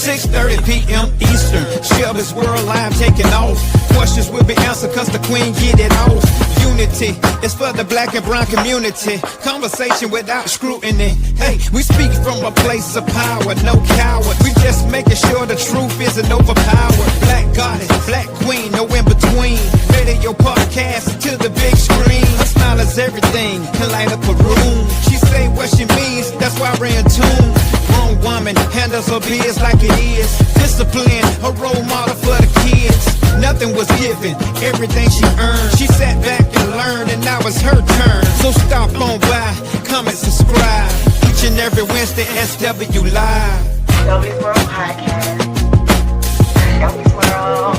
6:30 p.m. Eastern. Shelby's World Live taking off. Questions will be answered cause the queen get it off. Unity is for the black and brown community. Conversation without scrutiny. Hey, we speak from a place of power, no coward. We just making sure the truth isn't overpowered. Black goddess, black queen, no in between. Radio podcast to the big screen. Her smile is everything, can light up a room. She say what she means, that's why we're in tune. Grown woman handles her biz like it is. Discipline, a role model for the kids. Nothing was given, everything she earned. She sat back and learned, and now it's her turn. So stop on by, comment, subscribe. Each and every Wednesday, SW Live. Shelby's World Podcast. Shelby's World.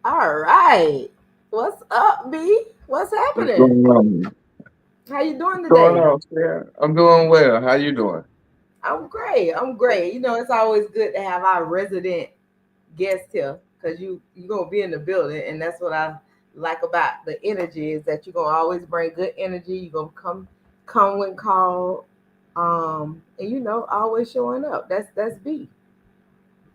All right. What's up, B? What's happening? What's going on? How you doing today? Going on, yeah. I'm doing well. How you doing? I'm great. You know, it's always good to have our resident guest here because you're going to be in the building. And that's what I like about the energy is that you're going to always bring good energy. You're going to come when called. And, you know, always showing up. That's B.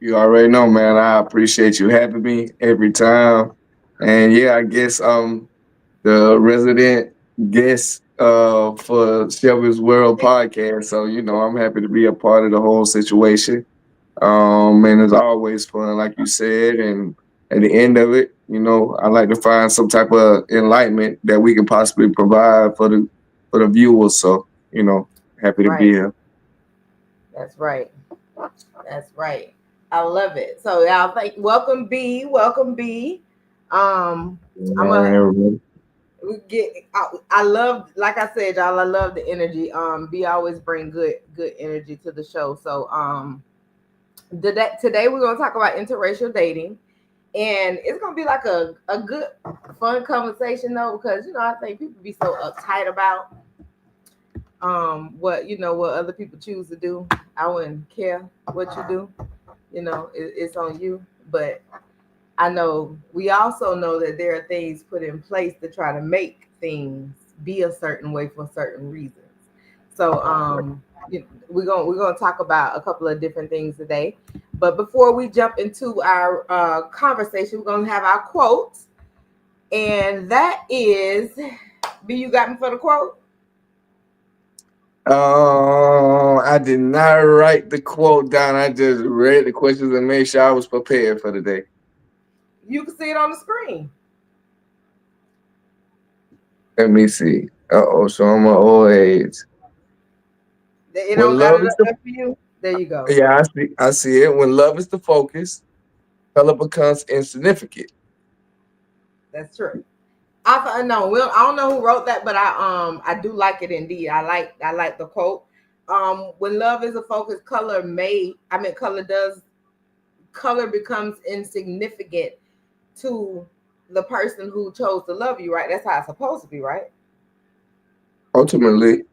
You already know, man. I appreciate you having me every time. And yeah, I guess the resident guest for Shelby's World Podcast. So, you know, I'm happy to be a part of the whole situation. And it's always fun, like you said. And at the end of it, you know, I like to find some type of enlightenment that we can possibly provide for the viewers. So, you know, happy to be here. That's right. That's right. I love it. So y'all welcome B. I love, like I said, y'all, I love the energy. B always bring good energy to the show. So today we're gonna talk about interracial dating. And it's gonna be like a good fun conversation though, because you know, I think people be so uptight about what other people choose to do. I wouldn't care what you do. You know, it's on you. But I know we also know that there are things put in place to try to make things be a certain way for certain reasons. So we're gonna talk about a couple of different things today. But before we jump into our conversation, we're gonna have our quote, and that is, B, you got me for the quote? I did not write the quote down. I just read the questions and made sure I was prepared for the day. You can see it on the screen. Let me see. So I'm an old age. You don't got it up for you? There you go. Yeah, I see it. When love is the focus, color becomes insignificant. That's true. I don't know who wrote that, but I do like it indeed. I like the quote. When love is a focus, color becomes insignificant to the person who chose to love you, right? That's how it's supposed to be, right? Ultimately.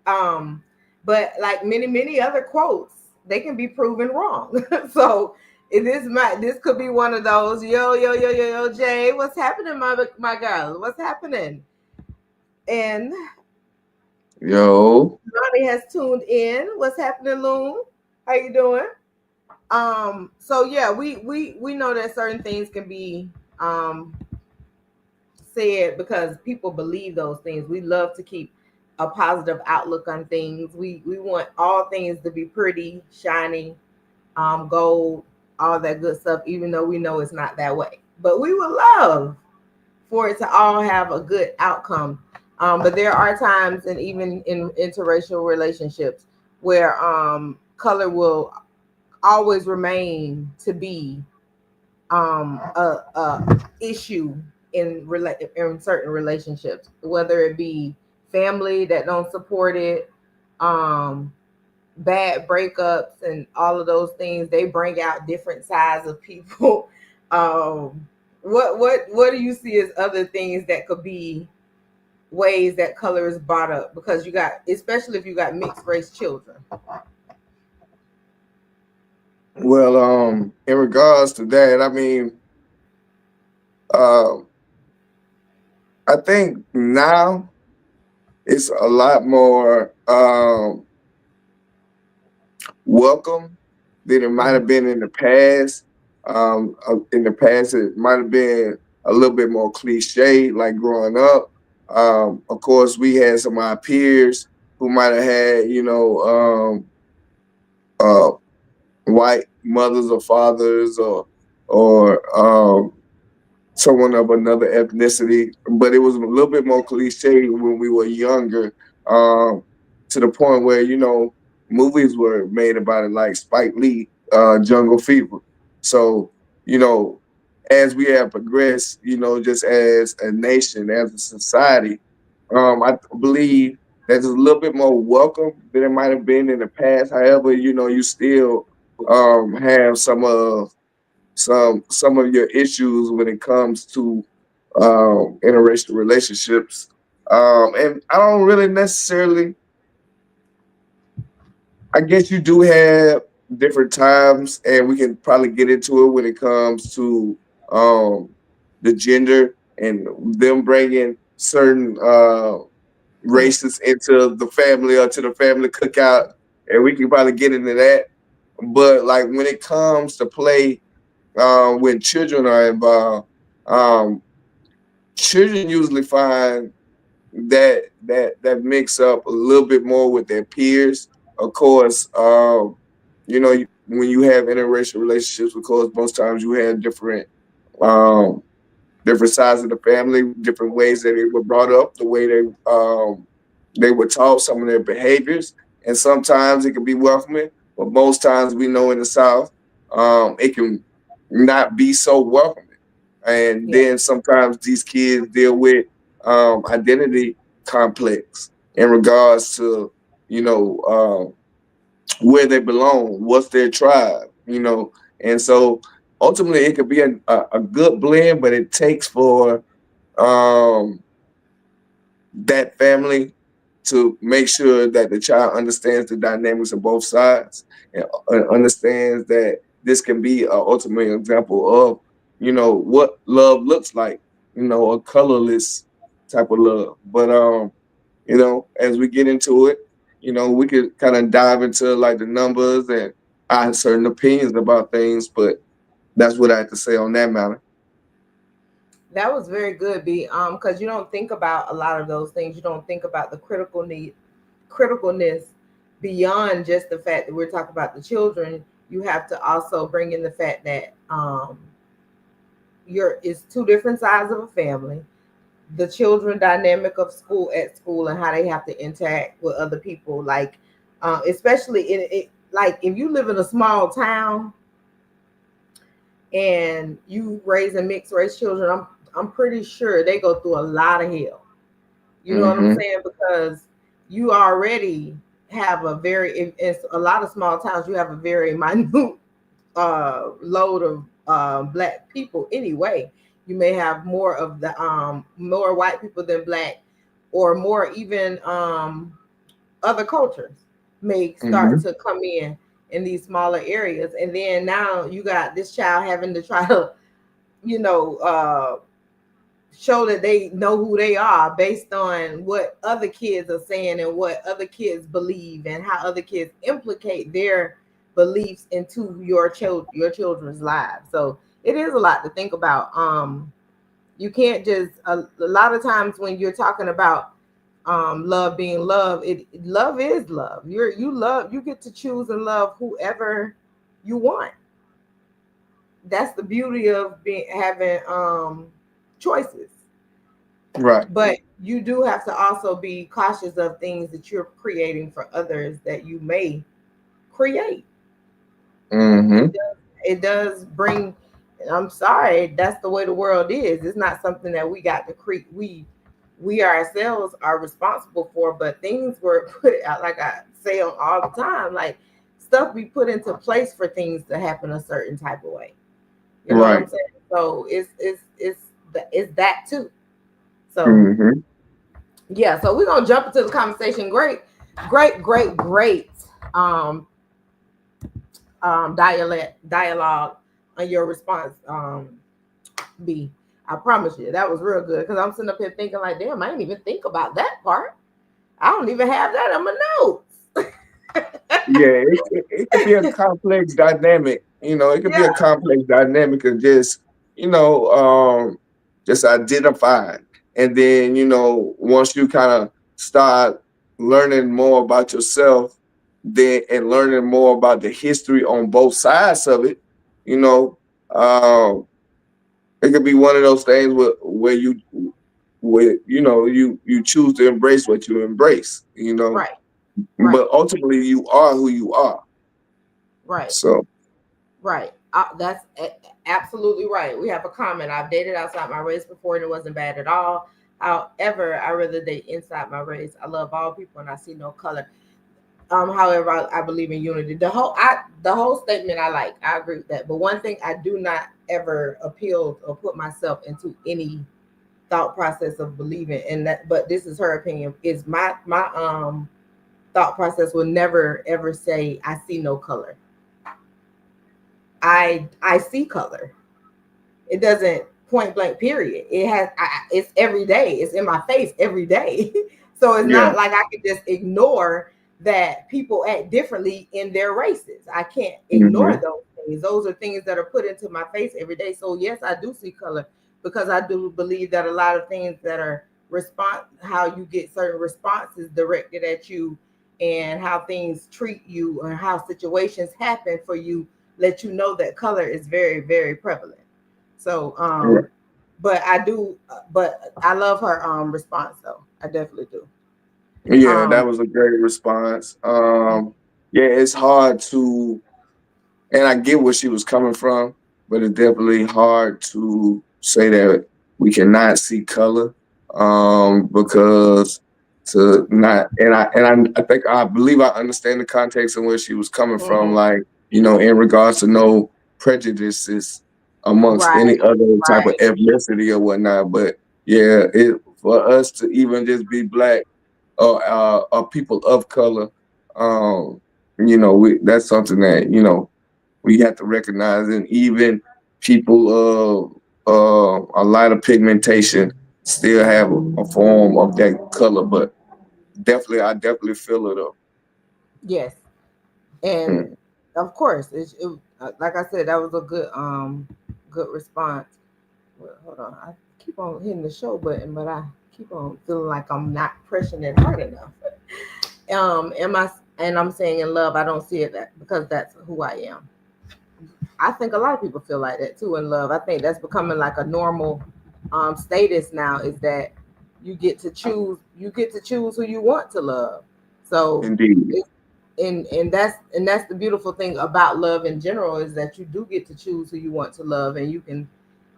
But like many other quotes, they can be proven wrong. So this could be one of those, yo, Jay, what's happening, my girl? What's happening? And yo, Lonnie has tuned in. What's happening, Loon? How you doing? So yeah, we know that certain things can be said because people believe those things. We love to keep a positive outlook on things. We want all things to be pretty, shiny, gold, all that good stuff, even though we know it's not that way. But we would love for it to all have a good outcome. But there are times, and even in interracial relationships, where color will always remain to be a issue in certain relationships, whether it be family that don't support it, bad breakups, and all of those things. They bring out different sides of people. What do you see as other things that could be ways that color is brought up? Because you got, especially if you got mixed race children. Well, in regards to that, I mean, uh, I think now it's a lot more welcome than it might Mhm. have been in the past. In the past, it might have been a little bit more cliche, like growing up. Of course, we had some of our peers who might have had, uh, white mothers or fathers, or someone of another ethnicity, but it was a little bit more cliche when we were younger, um, to the point where movies were made about it, like Spike Lee, Jungle Fever. So you know, as we have progressed, just as a nation, as a society, I believe that it's a little bit more welcome than it might have been in the past. However, you still have some of your issues when it comes to interracial relationships. And I don't really necessarily. I guess you do have different times, and we can probably get into it when it comes to um, the gender and them bringing certain races into the family or to the family cookout, and we can probably get into that. But like when it comes to play, when children are involved, um, children usually find that mix up a little bit more with their peers. Of course, when you have interracial relationships, of course, most times you have um, different sides of the family, different ways that they were brought up, the way they were taught, some of their behaviors, and sometimes it can be welcoming, but most times we know in the South, it can not be so welcoming. And Yeah. then sometimes these kids deal with identity complex in regards to you know um, where they belong, what's their tribe, and so ultimately it could be a good blend, but it takes for um, that family to make sure that the child understands the dynamics of both sides and understands that this can be an ultimate example of what love looks like, a colorless type of love. But as we get into it, we could kind of dive into like the numbers, and I have certain opinions about things, but that's what I have to say on that matter. That was very good, B. Because you don't think about a lot of those things. You don't think about the criticalness beyond just the fact that we're talking about the children. You have to also bring in the fact that you're it's two different sides of a family. The children dynamic of school at school and how they have to interact with other people, like especially in it. Like if you live in a small town and you raising mixed race children, I'm pretty sure they go through a lot of hell. You know what I'm Hmm. saying? Because you already have a very in a lot of small towns you have a very minute load of black people anyway. You may have more of the more white people than black, or more even other cultures may start Hmm. to come in these smaller areas, and then now you got this child having to try to you know show that they know who they are based on what other kids are saying and what other kids believe and how other kids implicate their beliefs into your children's lives. So it is a lot to think about. You can't just a lot of times when you're talking about love being love, love is love. You love, you get to choose and love whoever you want. That's the beauty of being having choices. Right. But you do have to also be cautious of things that you're creating for others that you may create. Hmm. It does bring, I'm sorry, that's the way the world is. It's not something that we got to create. We ourselves are responsible for, but things were put out, like I say on all the time, like stuff be put into place for things to happen a certain type of way. You know what I'm Right. saying? So it's that too. So Hmm. yeah, so we're gonna jump into the conversation. Great, great, great, great um dialogue on your response, B. I promise you, that was real good because I'm sitting up here thinking like, damn, I didn't even think about that part. I don't even have that on my notes. Yeah, it could be a complex dynamic. It could be a Yeah, complex dynamic of just identifying. And then, once you kind of start learning more about yourself, then and learning more about the history on both sides of it, you know, um, it could be one of those things where you choose to embrace what you embrace, right, right, but ultimately you are who you are. right. So Right. That's absolutely right. We have a comment. I've dated outside my race before and it wasn't bad at all. However, I rather date inside my race. I love all people and I see no color. However, I believe in unity. The whole statement I like. I agree with that. But one thing I do not ever appeal or put myself into any thought process of believing in that. But this is her opinion. Is my thought process will never ever say I see no color. I see color. It doesn't point blank period. It's every day. It's in my face every day. So it's yeah. not like I could just ignore that people act differently in their races. I can't ignore Hmm. those things. Those are things that are put into my face every day. So yes, I do see color because I do believe that a lot of things that are response, how you get certain responses directed at you and how things treat you or how situations happen for you let you know that color is very, very prevalent. So, Yeah. but I love her response though. I definitely do. Yeah, Um, that was a great response. Yeah, it's hard to, and I get where she was coming from, but it's definitely hard to say that we cannot see color, because to not, I think I believe I understand the context in where she was coming from, mhm. like, in regards to no prejudices amongst Right, any other type of right. ethnicity or whatnot. But yeah, it for us to even just be black or people of color, that's something that we have to recognize. And even people of a lot of pigmentation still have a form of that color. But I definitely feel it up. Yes, and Mm. of course, like I said, that was a good response. Well, hold on, I keep on hitting the show button, but I keep on feeling like I'm not pressing it hard enough. Am I? And I'm saying in love, I don't see it that because that's who I am. I think a lot of people feel like that too in love. I think that's becoming like a normal status now is that you get to choose who you want to love. So Indeed. it, and that's the beautiful thing about love in general is that you do get to choose who you want to love and you can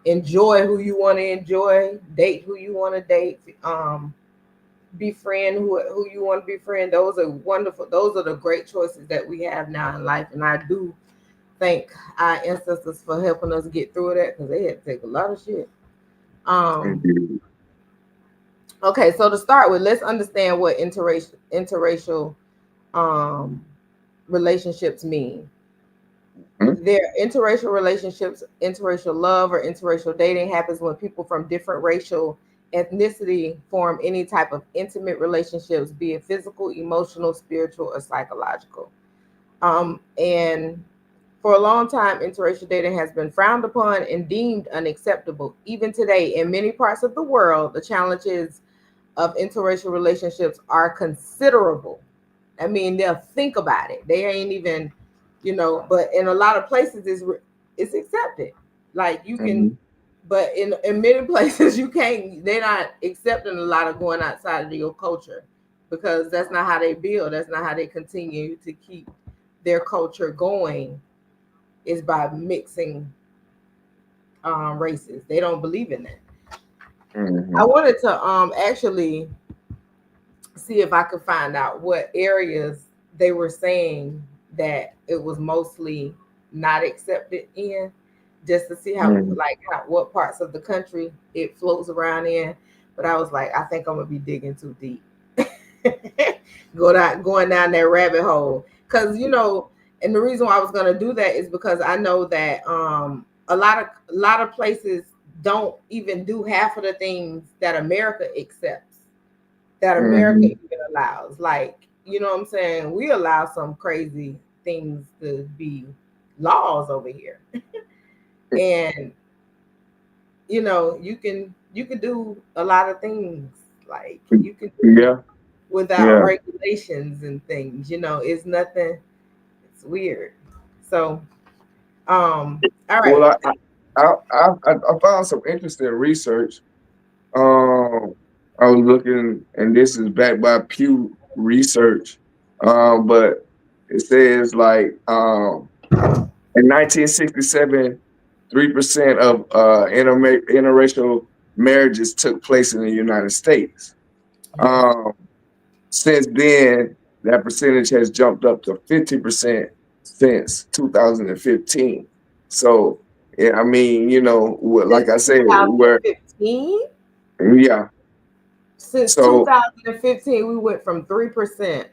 enjoy who you want to enjoy, date who you want to date, befriend who you want to befriend. Those are wonderful. Those are the great choices that we have now in life, and I do thank our ancestors for helping us get through that because they had to take a lot of shit. Um, Indeed. okay, so to start with, let's understand what interracial um, relationships mean. Mm. Their interracial relationships, interracial love, or interracial dating happens when people from different racial ethnicity form any type of intimate relationships, be it physical, emotional, spiritual, or psychological. And for a long time, interracial dating has been frowned upon and deemed unacceptable. Even today, in many parts of the world, the challenges of interracial relationships are considerable. I mean, they'll think about it. They ain't even, but in a lot of places, it's accepted. Like you can, Mhm. but in many places you can't. They're not accepting a lot of going outside of your culture because that's not how they build. That's not how they continue to keep their culture going is by mixing races. They don't believe in that. I Mhm. wanted to actually see if I could find out what areas they were saying that it was mostly not accepted in, just to see Mhm. what parts of the country it floats around in. But I was like, I think I'm gonna be digging too deep. Going down that rabbit hole. Cause And the reason why I was going to do that is because I know that a lot of places don't even do half of the things that America accepts, that America Hmm. even allows. Like, you know what I'm saying? We allow some crazy things to be laws over here. And you can do a lot of things. Like you can do Yeah, without yeah. regulations and things. It's nothing. It's weird. So, all right. Well, I found some interesting research. Um, I was looking, and this is backed by Pew Research. But it says like in 1967, 3% of interracial marriages took place in the United States. Yes. Um, since then, that percentage has jumped up to 50% since 2015. So, yeah, I mean, Since like I said, we're 2015, yeah. since So 2015, we went from 3%.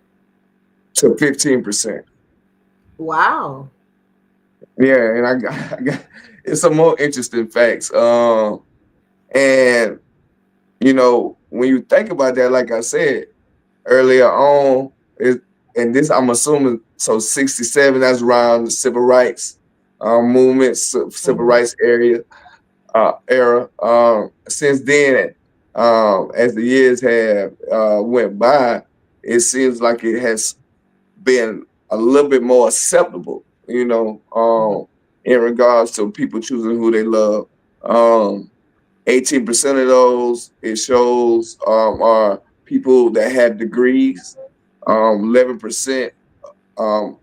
to 15%. Wow. Yeah, and I got it's some more interesting facts. And when you think about that, like I said earlier on, and this I'm assuming so 67, that's around the civil rights movement, civil Mhm. rights era. Since then, as the years have went by, it seems like it has been a little bit more acceptable, in regards to people choosing who they love. Um, 18% of those it shows are people that have degrees. 11% of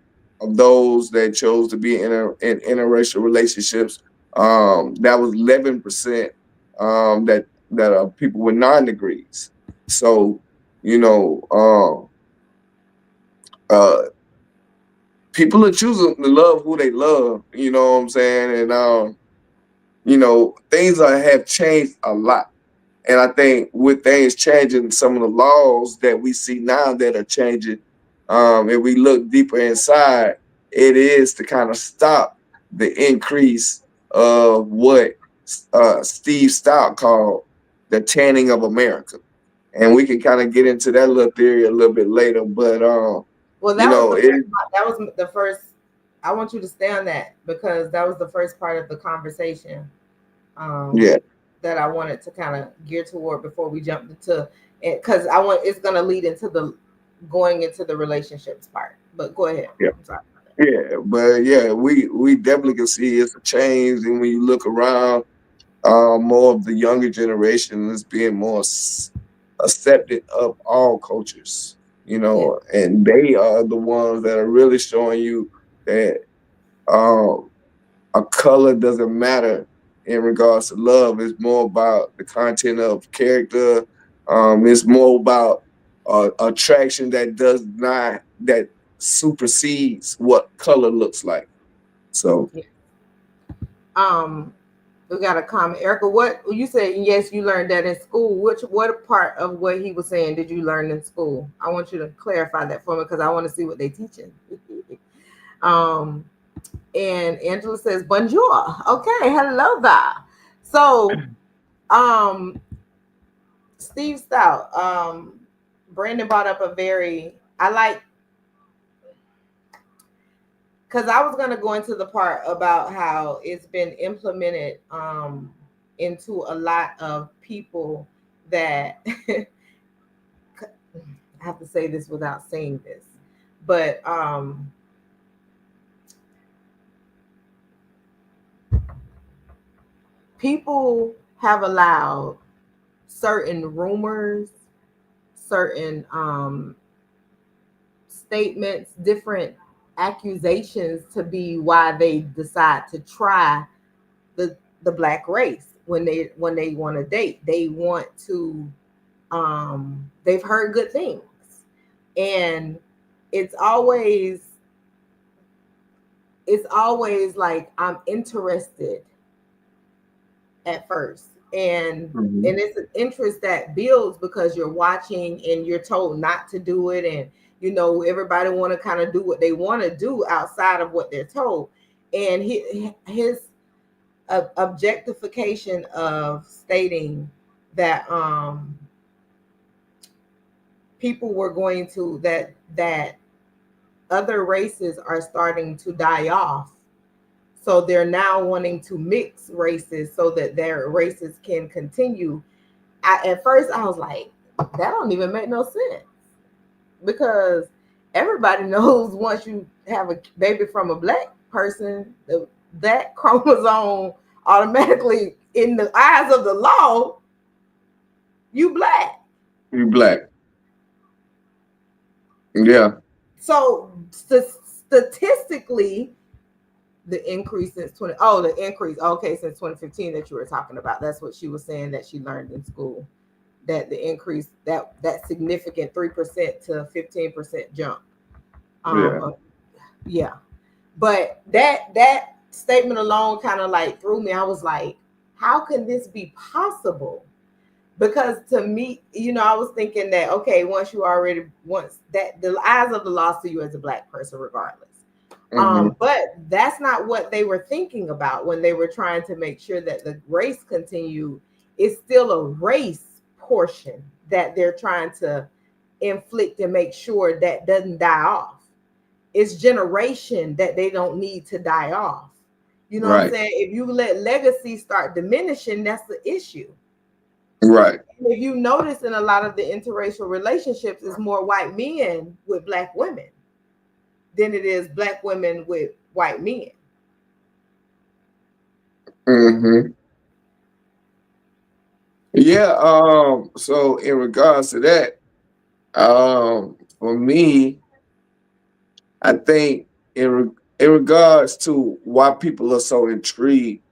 those that chose to be in interracial relationships. That was 11% that are people with non-degrees. So, you know, uh, people are choosing to love who they love. You know what I'm saying? And things have changed a lot. And I think with things changing, some of the laws that we see now that are changing, if we look deeper inside, it is to kind of stop the increase of what Steve Stout called the tanning of America. And we can kind of get into that little theory a little bit later. But Well, you that was know, the it first. That was the first. I want you to stay on that because that was the first part of the conversation um, yeah, that I wanted to kind of gear toward before we jumped into it, because it's going to lead into the going into the relationships part. But go ahead. yeah. I'm sorry. Yeah, but yeah, we definitely can see it's a change, and when you look around, more of the younger generation is being more accepted of all cultures, Yeah. and they are the ones that are really showing you that um, a color doesn't matter in regards to love. It's more about the content of character. It's more about attraction that supersedes what color looks like. So Yeah. Um, we got a comment. Erica, what you said? Yes, you learned that in school. What part of what he was saying did you learn in school? I want you to clarify that for me because I want to see what they teaching. um, and Angela says bonjour. Okay, hello there. So, um, Steve Stout, Brandon brought up a very I like because I was gonna go into the part about how it's been implemented into a lot of people that I have to say this without saying this, but people have allowed certain rumors, certain statements, different accusations to be why they decide to try the black race when they want to date. They want to they've heard good things. And it's always it's always like I'm interested at first. And mhm. it's an interest that builds because you're watching and you're told not to do it, and You know, everybody want to kind of do what they want to do outside of what they're told. And his objectification of stating that people were going to that other races are starting to die off, so they're now wanting to mix races so that their races can continue. At first I was like, that don't even make no sense, because everybody knows once you have a baby from a black person, that chromosome automatically, in the eyes of the law, you black. You black. Yeah. So statistically, the increase since the increase, okay, since 2015 that you were talking about, that's what she was saying that she learned in school, that the increase, that significant 3% to 15% jump. Yeah. Yeah. But that statement alone kind of like threw me. I was like, how can this be possible? Because to me, you know, I was thinking that, okay, once that the eyes of the law see you as a black person regardless. But that's not what they were thinking about when they were trying to make sure that the race continued. It's still a race portion that they're trying to inflict and make sure that doesn't die off. It's generation that they don't need to die off. You know what I'm Right. saying? If you let legacy start diminishing, that's the issue. Right. If you notice, in a lot of the interracial relationships, it's more white men with black women than it is black women with white men. Yeah. So in regards to that, for me, I think in regards to why people are so intrigued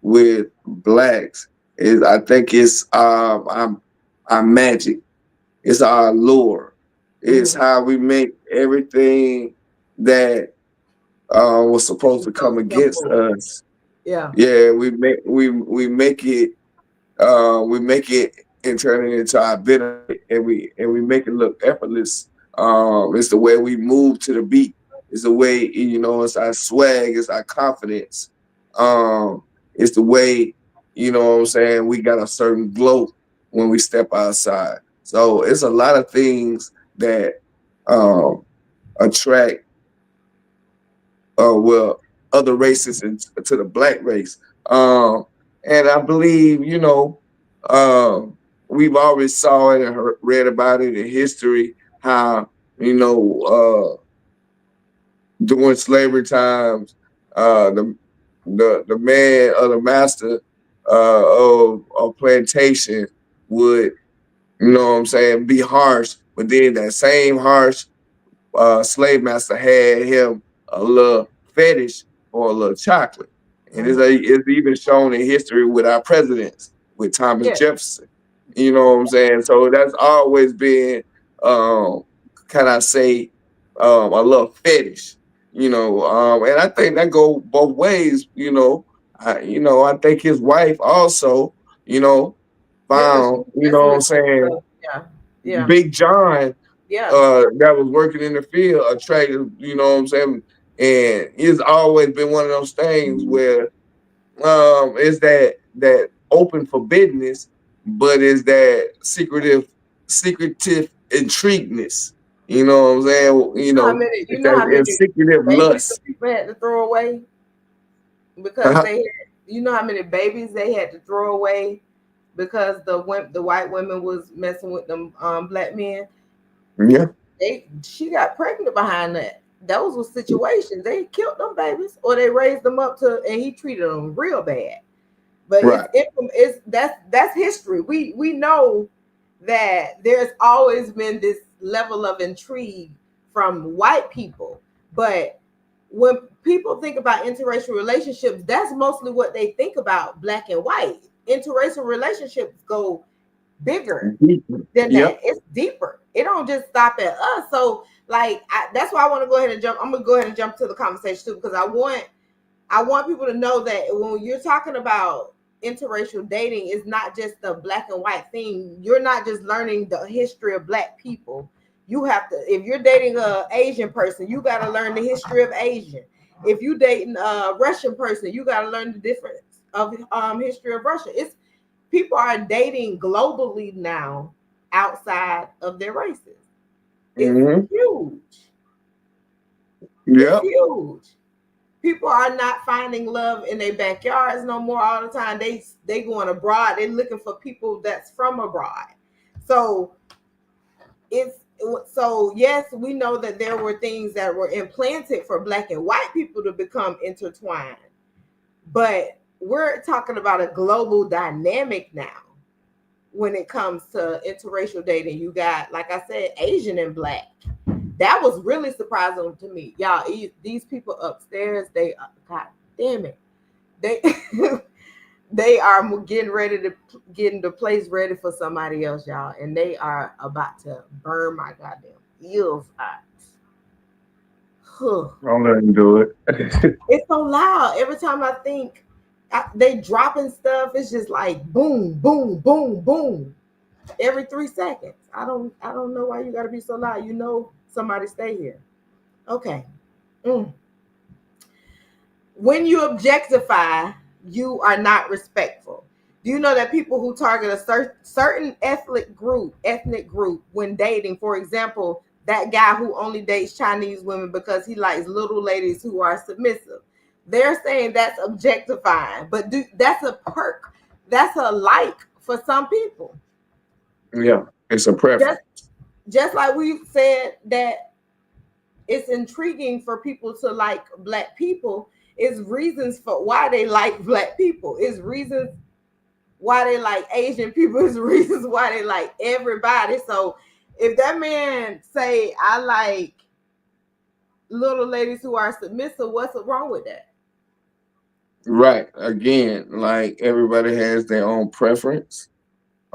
with blacks is, I think it's our magic. It's our lure. It's Mm-hmm. how we make everything that was supposed It's to so come against simple. us. Yeah. Yeah, we make it and turn it into our benefit, and we make it look effortless. It's the way we move to the beat. It's the way, you know, it's our swag, it's our confidence. It's the way, you know what I'm saying, we got a certain glow when we step outside. So it's a lot of things that um attract well, other races and to the black race. Um, and I believe, you know, we've always saw it and read about it in history, how, you know, during slavery times, the man or the master of plantation would, you know what I'm saying, be harsh, but then that same harsh slave master had him a little fetish for a little chocolate. And Mm-hmm. it's even shown in history with our presidents, with Thomas Yeah. Jefferson. You know what I'm saying? So that's always been, um, can I say, a little fetish. You know, and I think that go both ways. I think his wife also, you know, Yeah, because she found, was you know messing what I'm with some saying, stuff. Yeah. Yeah. Big John Yeah. that was working in the field attracted, you know what I'm saying? And it's always been one of those things where is that open for business, but is that secretive intrigueness. You know what I'm saying? You know, You it's know that how many secretive babies the lust. people had to throw away because Uh-huh. they had, you know how many babies they had to throw away because the white women was messing with them black men. Yeah, She got pregnant behind that. Those were situations. They killed them babies or they raised them up to, and he treated them real bad. But right. it's that's history. We know that there's always been this level of intrigue from white people. But when people think about interracial relationships, that's mostly what they think about, black and white. Interracial relationships go bigger than that. Yep. It's deeper. It don't just stop at us. So like that's why I want to go ahead and jump. I'm gonna go ahead and jump to the conversation too, because I want people to know that when you're talking about interracial dating, it's not just the black and white thing. You're not just learning the history of black people. You have to, if you're dating a Asian person, you got to learn the history of Asian. If you dating a Russian person, you got to learn the difference of history of Russia. It's people are dating globally now outside of their races. It's huge. It's Yep. huge. People are not finding love in their backyards no more all the time. They going abroad. They're looking for people that's from abroad. So it's so yes, we know that there were things that were implanted for black and white people to become intertwined, but we're talking about a global dynamic now when it comes to interracial dating. You got, like I said, Asian and black. That was really surprising to me, y'all. These people upstairs, they god damn it, they they are getting the place ready for somebody else, y'all, and they are about to burn my goddamn ears out. Don't let him do it. It's so loud. Every time I think they dropping stuff, it's just like boom, boom, boom, boom. Every 3 seconds. I don't know why you gotta be so loud. You know somebody stay here. Okay. When you objectify, you are not respectful. Do you know that people who target a certain ethnic group when dating, for example, that guy who only dates Chinese women because he likes little ladies who are submissive, they're saying that's objectifying, but that's a perk. That's a like for some people. Yeah, it's a preference. Just like we said that it's intriguing for people to like black people, is reasons for why they like black people, is reasons why they like Asian people, is reasons why they like everybody. So if that man say, I like little ladies who are submissive, what's wrong with that? Right. Again, like everybody has their own preference.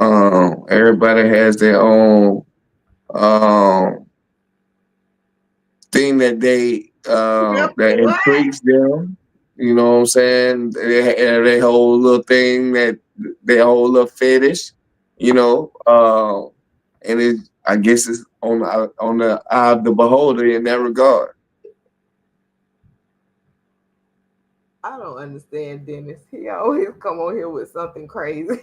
Everybody has their own um thing that Yep. that What? intrigues them. You know what I'm saying? They whole little thing that they whole little fetish. You know, and it I guess it's on the eye of the beholder in that regard. I don't understand Dennis. He always come on here with something crazy.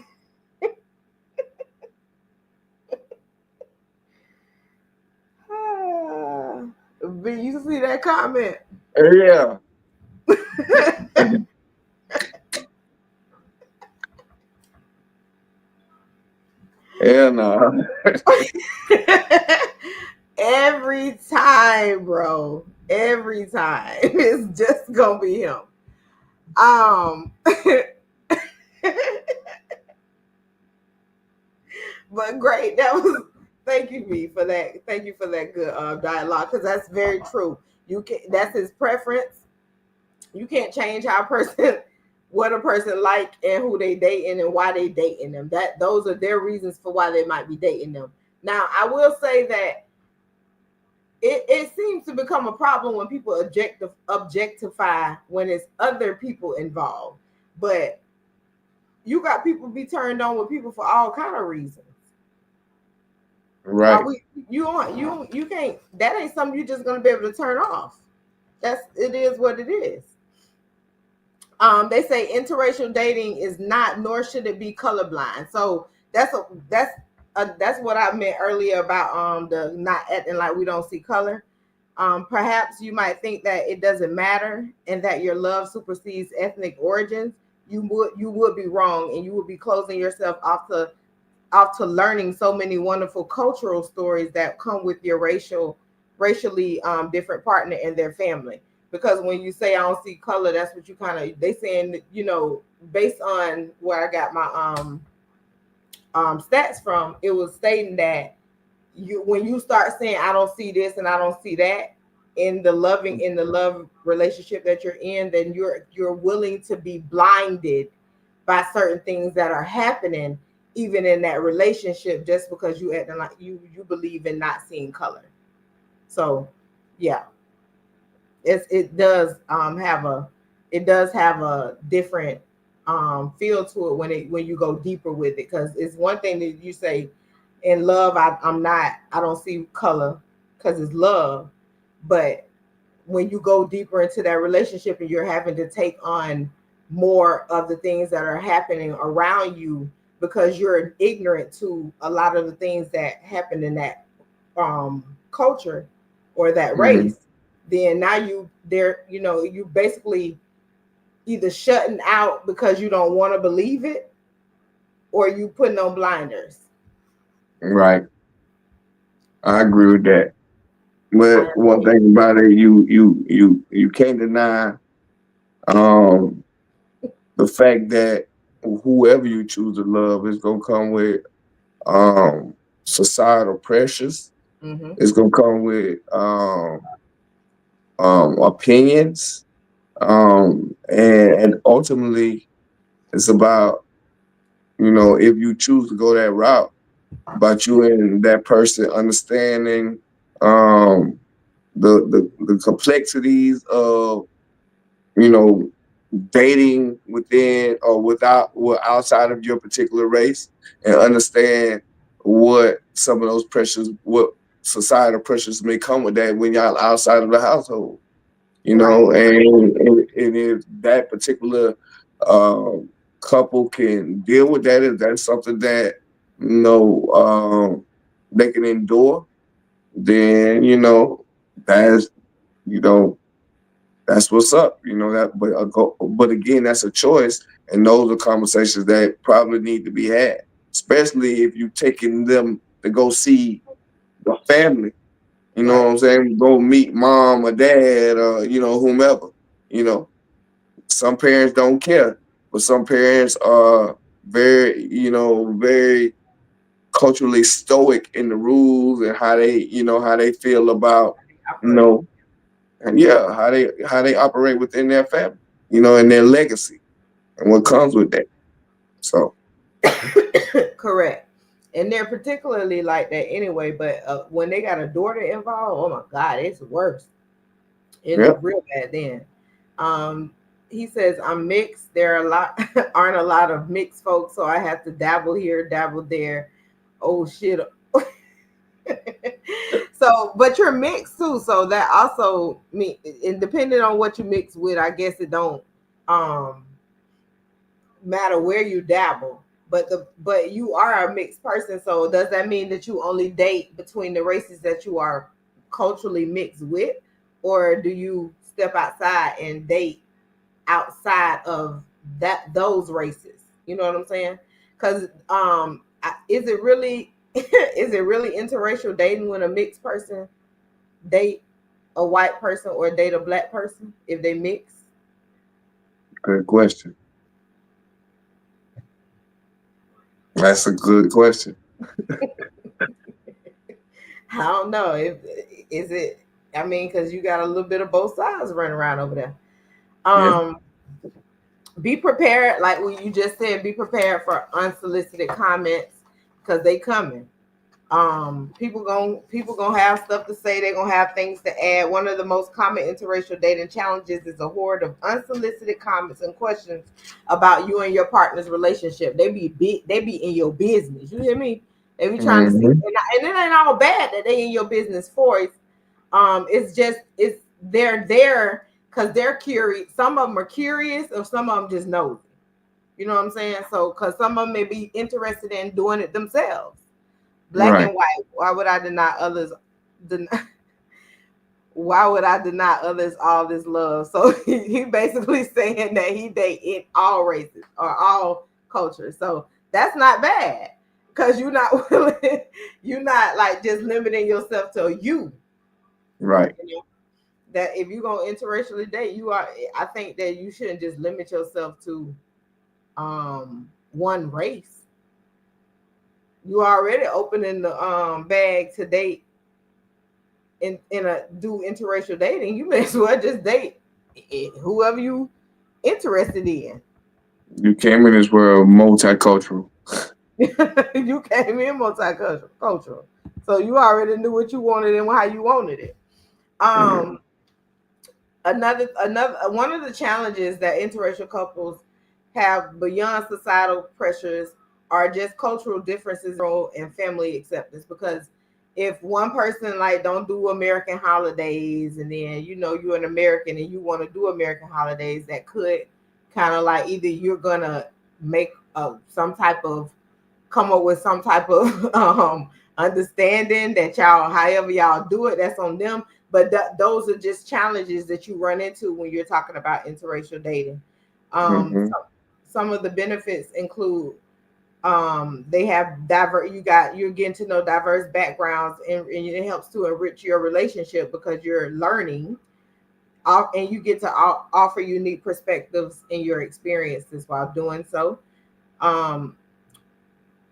But you see that comment? Yeah. Yeah, no. Every time, bro. Every time. It's just gonna be him. But great. That was thank you, me, for that. Thank you for that good dialogue, because that's very true. You can That's his preference. You can't change how a person what a person like and who they dating and why they dating them. That those are their reasons for why they might be dating them. Now, I will say that it seems to become a problem when people objectify when it's other people involved. But you got people be turned on with people for all kind of reasons. Are Right. we you can't, that ain't something you're just gonna be able to turn off. It is what it is. They say interracial dating is not, nor should it be, colorblind. So that's what I meant earlier about the not acting like we don't see color. Perhaps you might think that it doesn't matter and that your love supersedes ethnic origins. You would be wrong, and you would be closing yourself off to learning so many wonderful cultural stories that come with your racially different partner and their family. Because when you say I don't see color, that's what you kind of, they saying, based on where I got my stats from, it was stating that when you start saying I don't see this and I don't see that in the love relationship that you're in, then you're willing to be blinded by certain things that are happening even in that relationship, just because you acting like you believe in not seeing color. So yeah, it does have a different feel to it when you go deeper with it, because it's one thing that you say In love, I'm not. I don't see color because it's love. But when you go deeper into that relationship and you're having to take on more of the things that are happening around you because you're ignorant to a lot of the things that happen in that culture or that Mhm. race, then now you basically either shutting out because you don't want to believe it or you putting on blinders. Right. I agree with that. But I one thing about it, you can't deny um the fact that whoever you choose to love is gonna come with um societal pressures. mm-hmm. It's gonna come with opinions. And ultimately it's about, if you choose to go that route, about you and that person understanding um the complexities of, you know, dating within or without, well, outside of your particular race, and understand what some of those pressures, what societal pressures may come with that when y'all outside of the household, Right. and if that particular um, couple can deal with that, if that's something that, they can endure, then that's you know that's what's up. But again, that's a choice, and those are conversations that probably need to be had, especially if you're taking them to go see the family. You know what Right. I'm saying? Go meet mom or dad or whomever. You know, some parents don't care, but some parents are very culturally stoic in the rules and how they feel about you Operate. know and yeah, how they operate within their family, and their legacy and what Right. comes with that. So Correct. And they're particularly like that anyway. But when they got a daughter involved, oh my God, it's worse. It yeah, looked real bad then. Um, he says, I'm mixed. There are a lot aren't a lot of mixed folks, so I have to dabble here, dabble there. Oh shit. So, but you're mixed too, so that also me and depending on what you mix with, I guess it don't um matter where you dabble. But you are a mixed person, so does that mean that you only date between the races that you are culturally mixed with, or do you step outside and date outside of those races? You know what I'm saying? Because is it really is it really interracial dating when a mixed person date a white person or date a black person if they mix? good question. That's a good question. I don't know if is it. I mean, because you got a little bit of both sides running around over there. Yeah. Um, be prepared, like what you just said. Be prepared for unsolicited comments because they coming. People gonna have stuff to say. They're gonna have things to add. One of the most common interracial dating challenges is a horde of unsolicited comments and questions about you and your partner's relationship. They be in your business. You hear me? They be trying to see, Hmm. and it ain't all bad that they in your business for it. It's just they're there because they're curious. Some of them are curious, or some of them just nosy. You know what I'm saying? So, because some of them may be interested in doing it themselves. Black Right. and white. Why would I deny others? Why would I deny others all this love? So he basically saying that he date in all races or all cultures. So that's not bad because you're not willing. You're not like just limiting yourself to you. Right. You know that if you're gonna interracially date, you are. I think that you shouldn't just limit yourself to one race. You already opening the bag to date in a do interracial dating. You may as well just date whoever you interested in. You came in this world multicultural. You came in multicultural, so you already knew what you wanted and how you wanted it. Mhm. Um, another one of the challenges that interracial couples have beyond societal pressures are just cultural differences and family acceptance. Because if one person like don't do American holidays, and then you're an American and you want to do American holidays, that could kind of like either you're gonna make some type of come up with some type of understanding that y'all, however y'all do it, that's on them. But those are just challenges that you run into when you're talking about interracial dating. Mm-hmm. Some of the benefits include they have you're getting to know diverse backgrounds, and it helps to enrich your relationship because you're learning, and you get to offer unique perspectives in your experiences while doing so. um,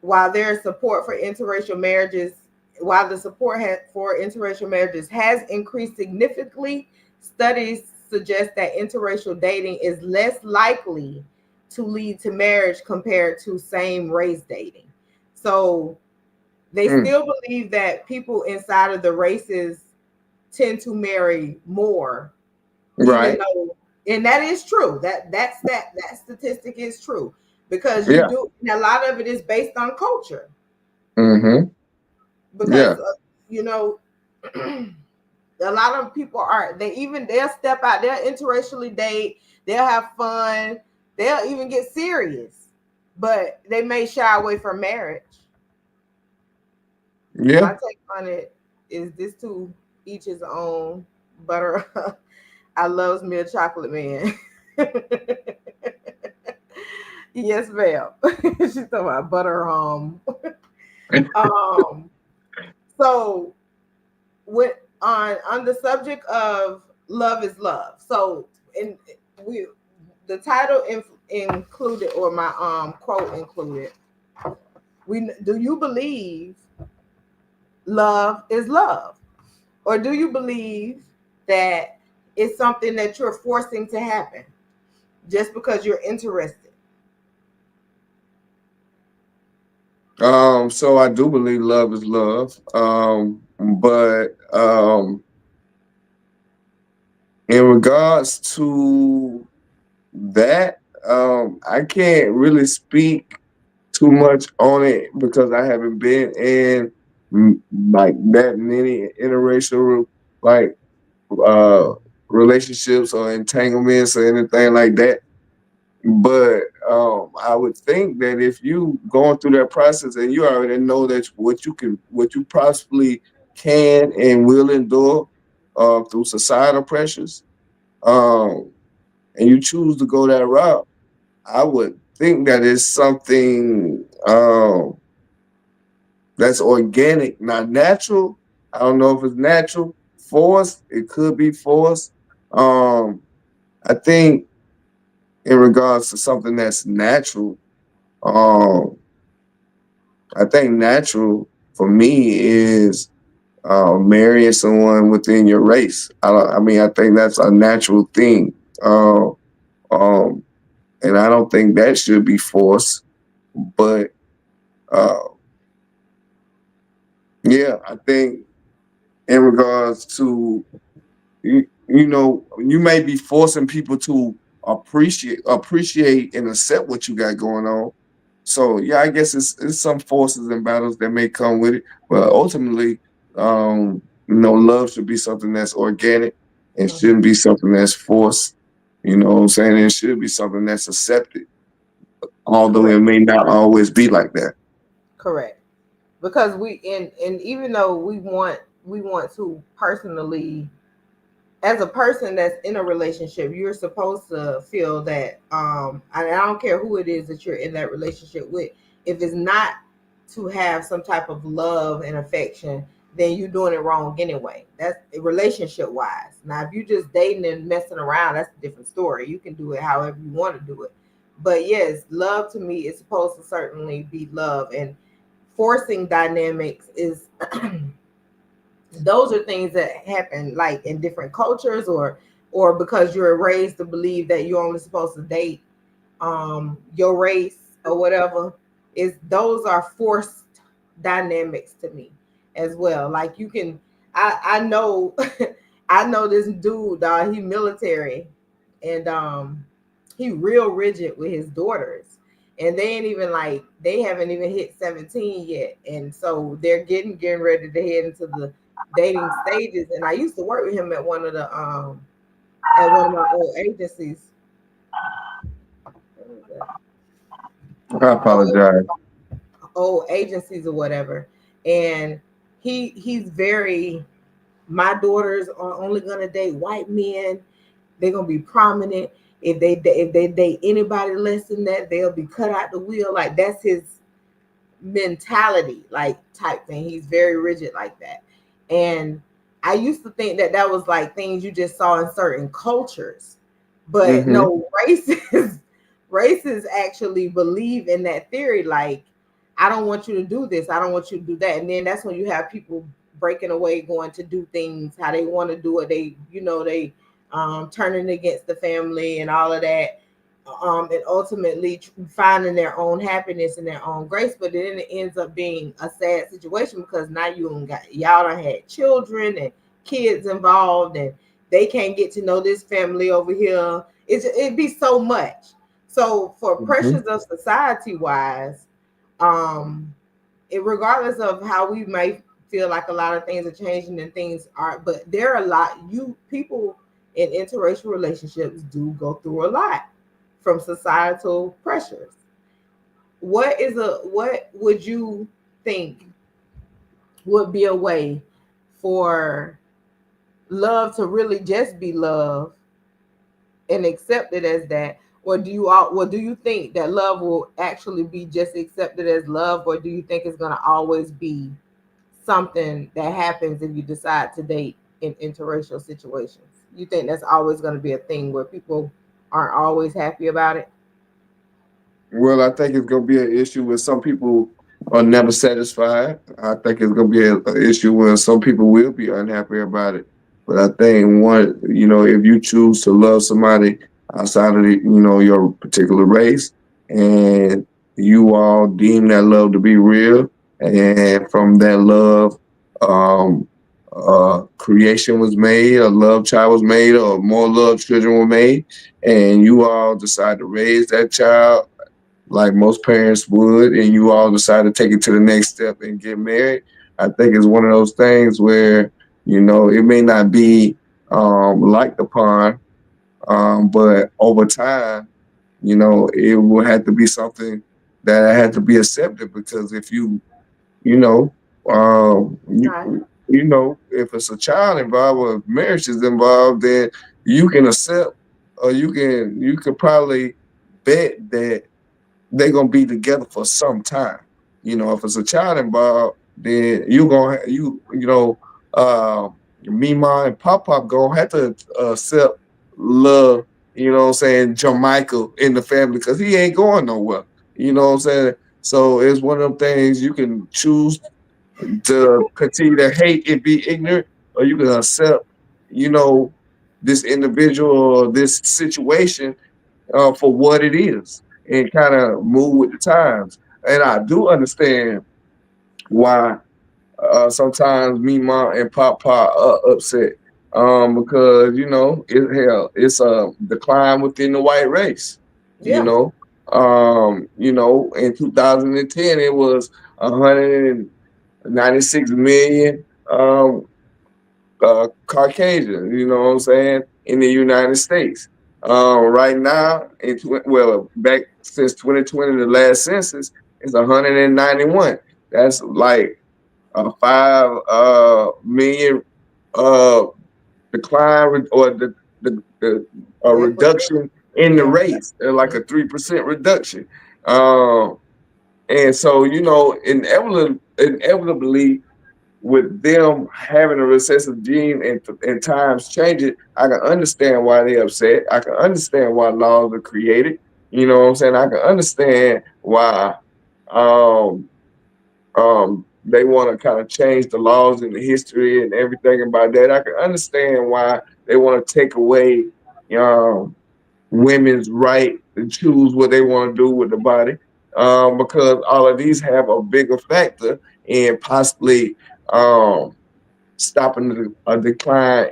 while there's support for interracial marriages, while the support for interracial marriages has increased significantly, studies suggest that interracial dating is less likely to lead to marriage compared to same race dating. So they Mm. still believe that people inside of the races tend to marry more, even Right. though, and that is true. That statistic is true, because you Yeah. do, and a lot of it is based on culture. Mm-hmm. Because Yeah. you know a lot of people are, they'll step out, they'll interracially date, they'll have fun, they'll even get serious, but they may shy away from marriage. My Yeah. take on it is this too, each his own. Butter I loves me a chocolate man. Yes, ma'am. She's talking about butter. Um so with on the subject of love is love. So in we the title included, or my quote included, we do you believe love is love, or do you believe that it's something that you're forcing to happen just because you're interested? So I do believe love is love. But in regards to that, I can't really speak too much on it because I haven't been in like that many interracial like uh relationships or entanglements or anything like that. But I would think that if you going through that process and you already know that what you possibly can and will endure through societal pressures, um, and you choose to go that route, I would think that it's something that's organic, not natural. I don't know if it's natural, forced. It could be forced. Um, I think in regards to something that's natural, um, I think natural for me is marrying someone within your race. I mean, I think that's a natural thing, uh, um, and I don't think that should be forced. But uh, yeah, I think in regards to you may be forcing people to appreciate and accept what you got going on. So yeah, I guess it's some forces and battles that may come with it, but ultimately, love should be something that's organic and Mhm. shouldn't be something that's forced. You know what I'm saying? It should be something that's accepted, although it Correct. may not always be like that. Correct. Because and even though we want to personally, as a person that's in a relationship, you're supposed to feel that and I don't care who it is that you're in that relationship with, if it's not to have some type of love and affection, then you're doing it wrong anyway. That's relationship wise. Now if you just dating and messing around, that's a different story. You can do it however you want to do it. But yes, love to me is supposed to certainly be love, and forcing dynamics is those are things that happen like in different cultures, or because you're raised to believe that you're only supposed to date your race or whatever. Is those are forced dynamics to me as well. Like you can, I know I know this dude, dog, he military, and he real rigid with his daughters, and they ain't even like they haven't even hit 17 yet, and so they're getting ready to head into the dating stages. And I used to work with him at one of the at one of my old agencies. What was that? I apologize. Old agencies or whatever. And he's very, my daughters are only gonna date white men. They're gonna be prominent. If they date anybody less than that, they'll be cut out the wheel. Like that's his mentality, like type thing. He's very rigid like that. And I used to think that that was like things you just saw in certain cultures, but Mm-hmm. no, races actually believe in that theory. Like, I don't want you to do this, I don't want you to do that. And then that's when you have people breaking away, going to do things how they want to do it. They, they turning against the family and all of that, and ultimately finding their own happiness and their own grace. But then it ends up being a sad situation because now y'all done had children and kids involved, and they can't get to know this family over here. It'd be so much. So for Mm-hmm. pressures of society wise, um, regardless of how we might feel like a lot of things are changing and things are, but there are a lot, you people in interracial relationships do go through a lot from societal pressures. What would you think would be a way for love to really just be love and accept it as that? Or do you think that love will actually be just accepted as love, or do you think it's going to always be something that happens if you decide to date in interracial situations? You think that's always going to be a thing where people aren't always happy about it? Well, I think it's gonna be an issue where some people are never satisfied. I think it's gonna be an issue where some people will be unhappy about it. But I think if you choose to love somebody outside of your particular race, and you all deem that love to be real, and from that love, um, creation was made, a love child was made, or more love children were made, and you all decide to raise that child like most parents would, and you all decide to take it to the next step and get married. I think it's one of those things where, it may not be liked upon, but over time, it will have to be something that had to be accepted, because if you know, Right. if it's a child involved or if marriage is involved, then you can accept, or you can probably bet that they're gonna be together for some time. If it's a child involved, then you gonna uh, Mima and Pop Pop gonna have to accept love. You know what I'm saying? Jamaica in the family, because he ain't going nowhere. You know what I'm saying? So it's one of them things you can choose to continue to hate and be ignorant, or you can accept, you know, this individual or this situation for what it is, and kind of move with the times. And I do understand why sometimes me, mom, and Pop Pop are upset, because it's a decline within the white race. You Yeah. know, in 2010 it was 196 million Caucasian, you know what I'm saying, in the United States. Right now, back since 2020, the last census is 191. That's like a 5 million uh, decline, or the Difference. reduction in the Yeah. race, like a 3% reduction. Um, and so, inevitably, with them having a recessive gene and times changing, I can understand why they're upset. I can understand why laws are created. You know what I'm saying? I can understand why um they want to kind of change the laws and the history and everything about that. I can understand why they want to take away um women's right to choose what they want to do with the body, because all of these have a bigger factor in possibly um, stopping a decline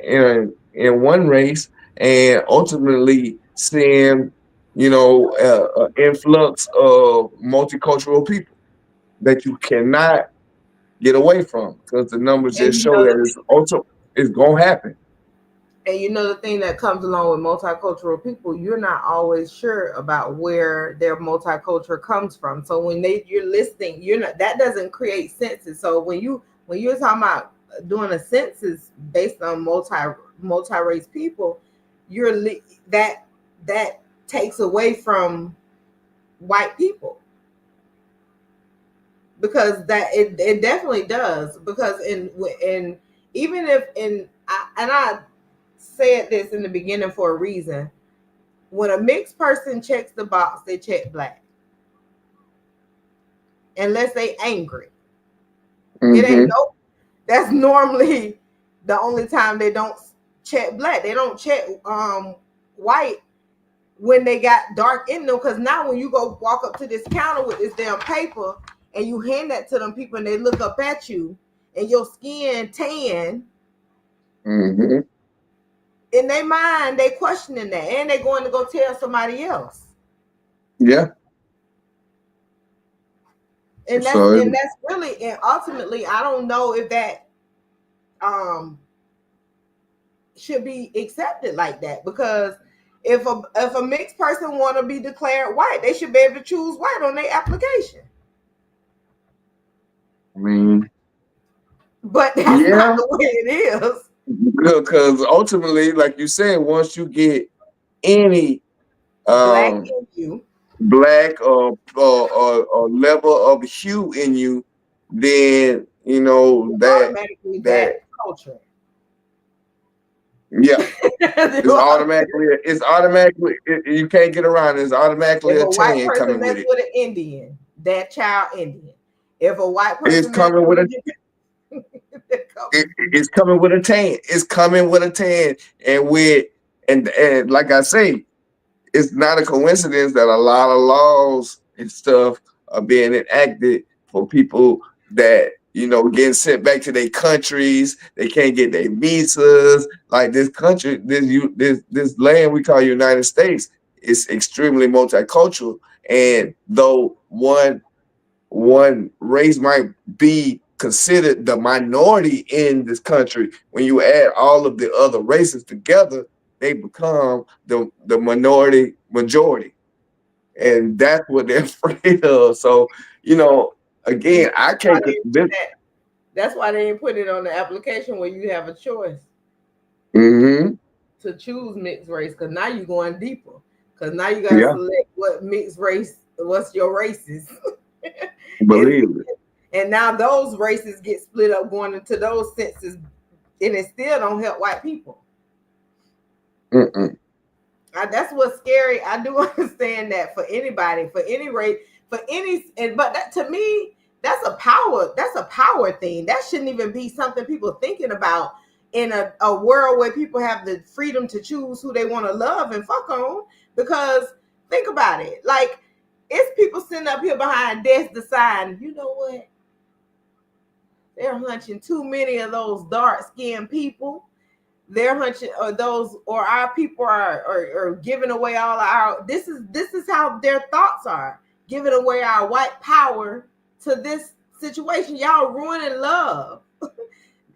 in one race, and ultimately seeing influx of multicultural people that you cannot get away from, because the numbers And just you show know that it's gonna happen. the thing that comes along with multicultural people, you're not always sure about where their multicultural comes from. So when you're listing, you're not, that doesn't create senses. So when you're talking about doing a census based on multi race people, that that takes away from white people, because it definitely does, because in even if I said this in the beginning for a reason. When a mixed person checks the box, they check black, unless they angry. It ain't Hmm. no. That's normally the only time they don't check black. They don't check white when they got dark in them. Because now when you go walk up to this counter with this damn paper and you hand that to them people and they look up at you and your skin tan, Hmm. in their mind they questioning that, and they going to go tell somebody else. Yeah. And that's So and that's really, and ultimately I don't know if that um should be accepted like that, because if a mixed person want to be declared white, they should be able to choose white on their application. I mean, But that's not yeah, the way it is. because ultimately, like you said, once you get any Black um in you, black or level of hue in you, then automatically that that culture. yeah, you can't get around it. It's automatically If a a white tan person coming mess with it. with an Indian, that child Indian. If a white It's person mess coming with with a a it's coming with a tan. It's coming with a tan, and like I say, it's not a coincidence that a lot of laws and stuff are being enacted for people that getting sent back to their countries. They can't get their visas. Like this country, this land we call United States is extremely multicultural. And though one race might be considered the minority in this country, when you add all of the other races together, they become the minority majority. And that's what they're afraid of. So, See, again, I can't this. that's why they didn't put it on the application where you have a choice Hmm. to choose mixed race, because now you're going deeper. Because now you got to Yeah, select what mixed race, what's your races, and believe it. and now those races get split up going into those senses, and it still don't help white people. Mm-mm. That's what's scary. I do understand that for anybody, for any race, for any, but that to me, that's a power. That's a power thing. That shouldn't even be something people thinking about in a world where people have the freedom to choose who they want to love and fuck on. Because think about it, like it's people sitting up here behind desks deciding, you know what? They're hunching too many of those dark skinned people. They're hunching, or those, or our people are giving away all our, this is how their thoughts are, giving away our white power to this situation. Y'all ruining love.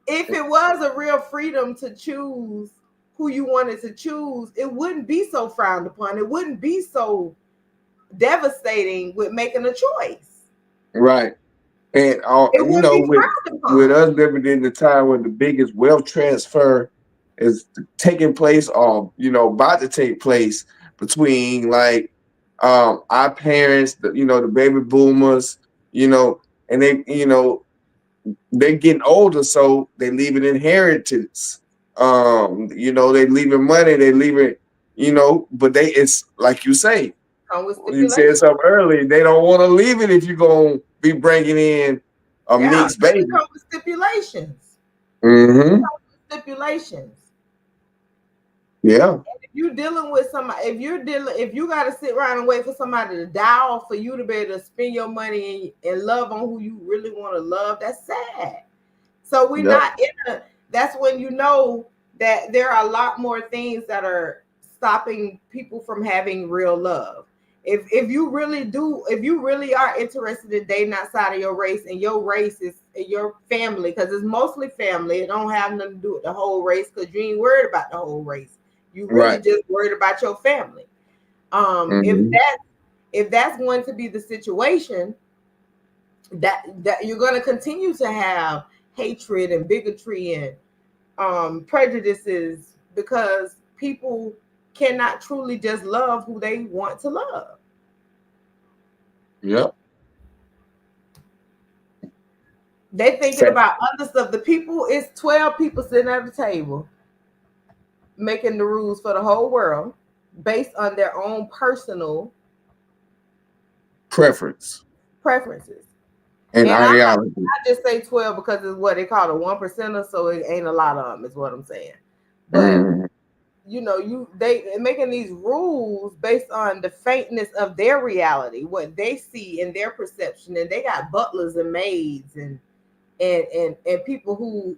If it was a real freedom to choose who you wanted to choose, it wouldn't be so frowned upon. It wouldn't be so devastating with making a choice. Right. And It wouldn't be frowned with upon. us living in the time when the biggest wealth transfer is taking place, or about to take place, between like our parents, the baby boomers, you know, and they're getting older, so they leave an inheritance. They leaving money, they leaving, but it's like you say, Come with you said stipulations. something early. They don't want to leave it if you're gonna be bringing in a Yeah, mixed because it baby. comes with stipulations. Hmm. Stipulations. Yeah. If you're dealing with somebody, if you got to sit around and wait for somebody to die off for you to be able to spend your money and love on who you really want to love, that's sad. So we're Yep. not in a. That's when you know that there are a lot more things that are stopping people from having real love. If you really do, if you really are interested in dating outside of your race, and your race is your family, because it's mostly family, it don't have nothing to do with the whole race, because you ain't worried about the whole race. You really Right. just worried about your family. If Hmm. that's going to be the situation, that you're going to continue to have hatred and bigotry and prejudices, because people cannot truly just love who they want to love. Yep. They thinking Fact. about other stuff. The people, it's 12 people sitting at the table making the rules for the whole world based on their own personal Preference preferences. and And ideology. I just say 12 because it's what they call a one percenter, so it ain't a lot of them, is what I'm saying. But Hmm. they making these rules based on the faintness of their reality, what they see in their perception, and they got butlers and maids and people who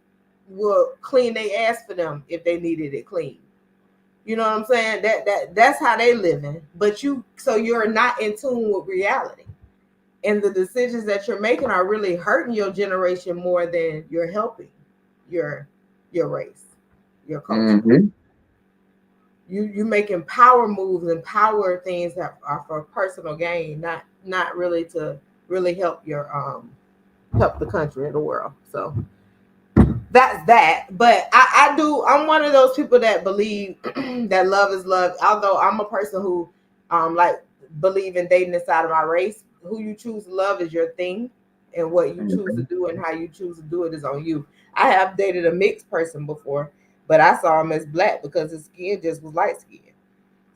will clean their ass for them if they needed it clean. You know what I'm saying? That's how they living. But you're not in tune with reality, and the decisions that you're making are really hurting your generation more than you're helping your your race, your culture. Hmm. You making power moves and power things that are for personal gain, not really to really help your help the country and the world. So that's that. But I'm one of those people that believe that love is love. Although I'm a person who like believe in dating inside of my race. Who you choose to love is your thing, and what you choose to do and how you choose to do it is on you. I have dated a mixed person before, but I saw him as black because his skin just was light skin.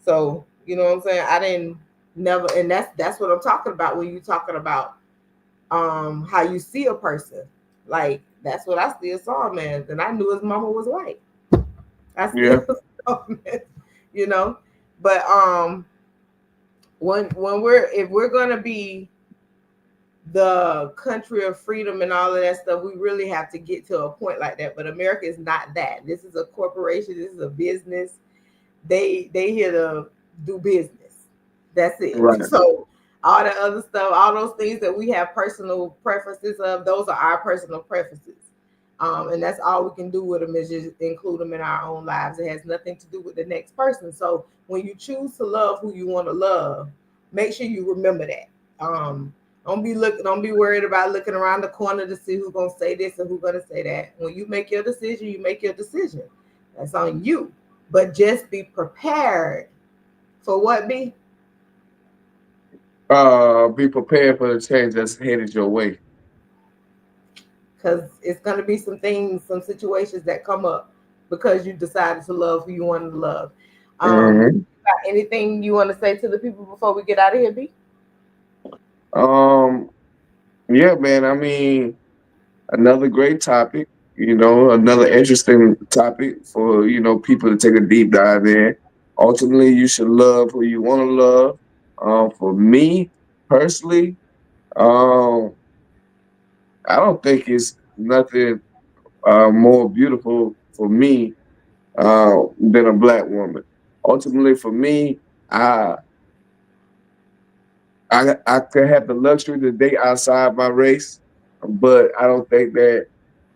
So you know what I'm saying? I didn't never, and that's what I'm talking about when you talking about how you see a person. Like that's what I still saw him as, and I knew his mama was white. I Yeah. still saw him as, you know. But when we're if we're gonna be the country of freedom and all of that stuff, we really have to get to a point like that. But America is not that. This is a corporation. This is a business. They here to do business. That's it. Right. So all the other stuff, all those things that we have personal preferences of, those are our personal preferences. And that's all we can do with them is just include them in our own lives. It has nothing to do with the next person. So when you choose to love who you want to love, make sure you remember that. Don't be worried about looking around the corner to see who's gonna say this and who's gonna say that. When you make your decision, you make your decision. That's on you. But just be prepared for what be. Be prepared for the change that's headed your way. Because it's going to be some things, some situations that come up because you decided to love who you wanted to love. Hmm. Got anything you want to say to the people before we get out of here, B? Um, yeah, man. I mean, another great topic. Another interesting topic for people to take a deep dive in. Ultimately, you should love who you want to love. For me personally, um, I don't think it's nothing more beautiful for me than a black woman. Ultimately, for me, I I could have the luxury to date outside my race, but I don't think that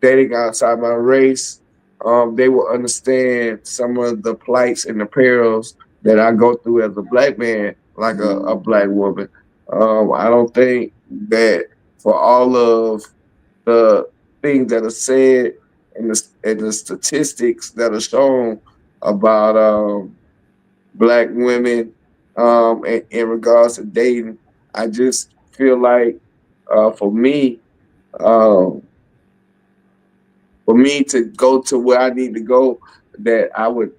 dating outside my race, they will understand some of the plights and the perils that I go through as a black man, like a black woman. I don't think that for all of the things that are said and the statistics that are shown about black women in regards to dating. I just feel like for me, um, for me to go to where I need to go, that I would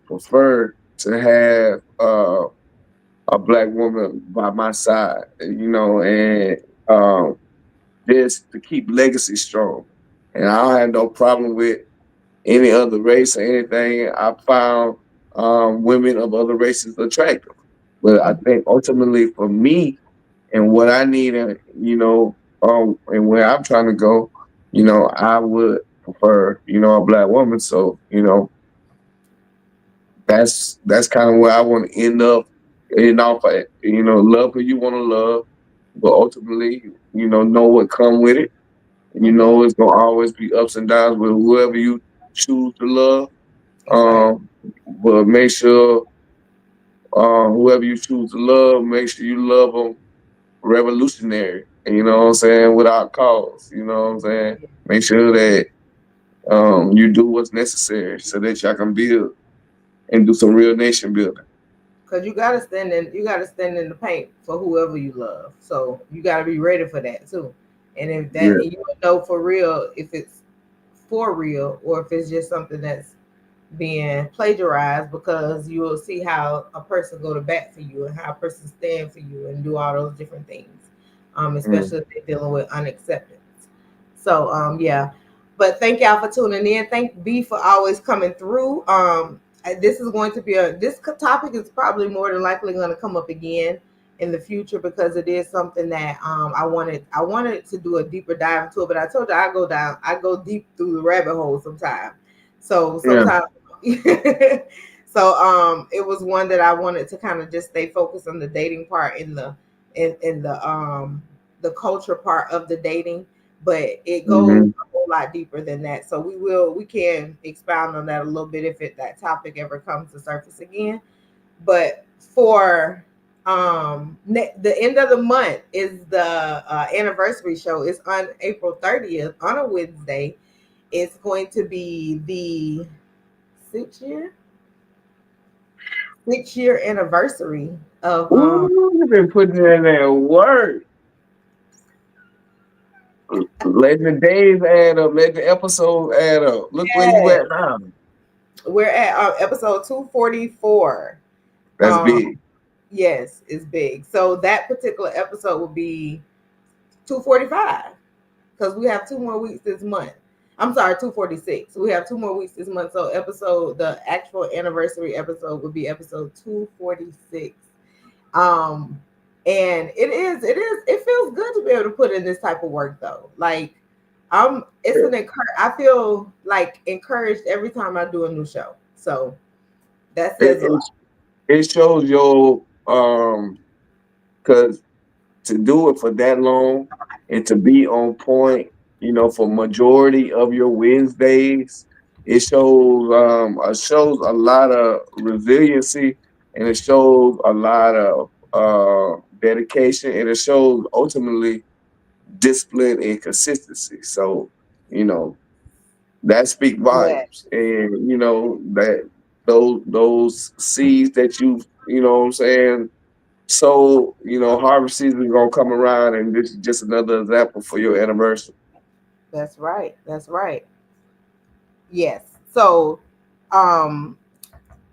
prefer to have a black woman by my side, and just to keep legacy strong. And I don't have no problem with any other race or anything. I found women of other races attractive. But I think ultimately for me and what I need, and where I'm trying to go, I would prefer, a black woman. So, that's kind of where I want to end up. And off at, love who you want to love, but ultimately, know what come with it. And Mm-hmm. it's gonna always be ups and downs with whoever you choose to love. That's right. But make sure whoever you choose to love, make sure you love them revolutionary. And you know what I'm saying, without cause. You know what I'm saying. Make sure that you do what's necessary so that y'all can build and do some real nation building. Cause you gotta stand in the paint for whoever you love. So you gotta be ready for that too. And if that Yeah. and you don't know for real if it's for real or if it's just something that's being plagiarized, because you will see how a person go to bat for you and how a person stand for you and do all those different things. Mm. Especially if they're dealing with unacceptance. So yeah. But thank y'all for tuning in. Thank B for always coming through. This is going to be this topic is probably more than likely going to come up again in the future because it is something that I wanted to do a deeper dive into it, but I told you I go deep through the rabbit hole sometimes. So Yeah. sometimes so it was one that I wanted to kind of just stay focused on the dating part in the culture part of the dating, but it goes Hmm. a whole lot deeper than that. So we can expound on that a little bit if that topic ever comes to surface again. But for the end of the month is the anniversary show. It's on April 30th on a Wednesday. It's going to be the 6 year 6 year anniversary of Ooh, you've been putting in that work. Let the days add up. Let the episodes add up. Look where you yeah, at now. we're at episode 244. That's um big. yes, it's big. So that particular episode will be 245 because we have 2 more weeks this month. I'm sorry, 246. We have 2 more weeks this month. So the actual anniversary episode would be episode 246. Um, and it feels good to be able to put in this type of work though. Like I feel like encouraged every time I do a new show. So that It, says a it, lot. it shows your because to do it for that long and to be on point, for majority of your Wednesdays, it shows a lot of resiliency and it shows a lot of dedication and it shows ultimately discipline and consistency. So, you know, that speak Yeah, volumes. And that those seeds that what I'm saying, so, harvest season is gonna come around, and this is just another example for your anniversary. that's right. That's right. Yes. So, um,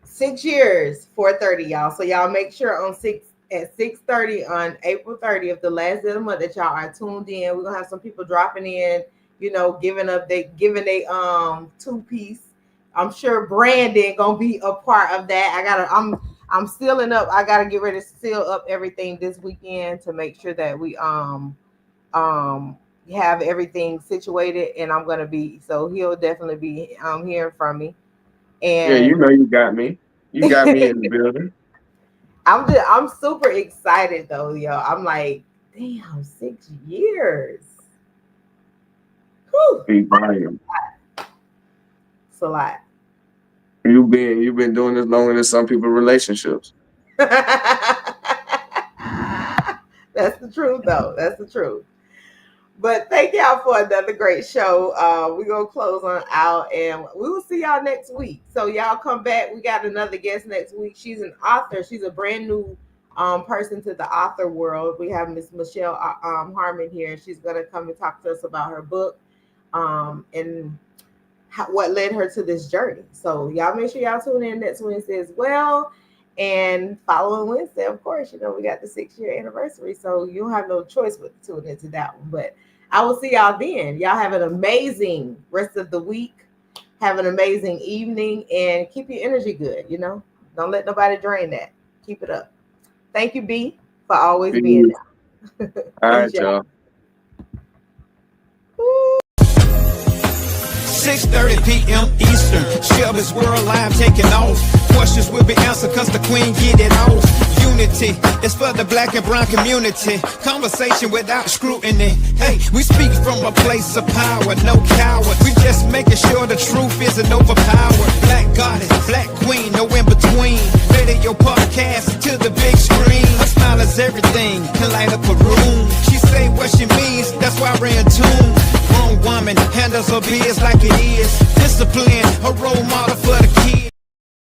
6 years, 4:30, y'all. So y'all make sure on 6:30 on April 30th, the last day of the month, that y'all are tuned in. We're gonna have some people dropping in, giving a 2 piece. I'm sure Brandon gonna be a part of that. I'm sealing up. I gotta get ready to seal up everything this weekend to make sure that we um have everything situated, and I'm gonna be so he'll definitely be hearing from me. Yeah, And you got me. You got me in the building. I'm super excited though, yo. I'm like, damn, 6 years. Whew, Big volume. it's a lot. You've been doing this longer than some people relationships. That's the truth though. That's the truth. But thank y'all for another great show. We're gonna close on out and we will see y'all next week. So y'all come back. We got another guest next week. She's an author. She's a brand new person to the author world. We have Miss Michelle Harmon here, and she's gonna come and talk to us about her book and what led her to this journey. So y'all make sure y'all tune in next Wednesday as well. And following Wednesday, of course, we got the 6 year anniversary. So you don't have no choice but to tune into that one. But I will see y'all then. Y'all have an amazing rest of the week. Have an amazing evening and keep your energy good, Don't let nobody drain that. Keep it up. Thank you, B, for always being Peace. there. All Peace, right, y'all. y'all. Woo. 6:30 p.m. Eastern. Shelby's World Live taking off. Questions will be answered cause the queen get it off. Unity is for the black and brown community. Conversation without scrutiny. Hey, we speak from a place of power, no coward. We just making sure the truth isn't overpowered. Black goddess, black queen, no in between. Radio podcast to the big screen. Her smile is everything, can light up a room. She say what she means, that's why we're in tune. Grown woman handles her biz like it is. Discipline, a role model for the kids.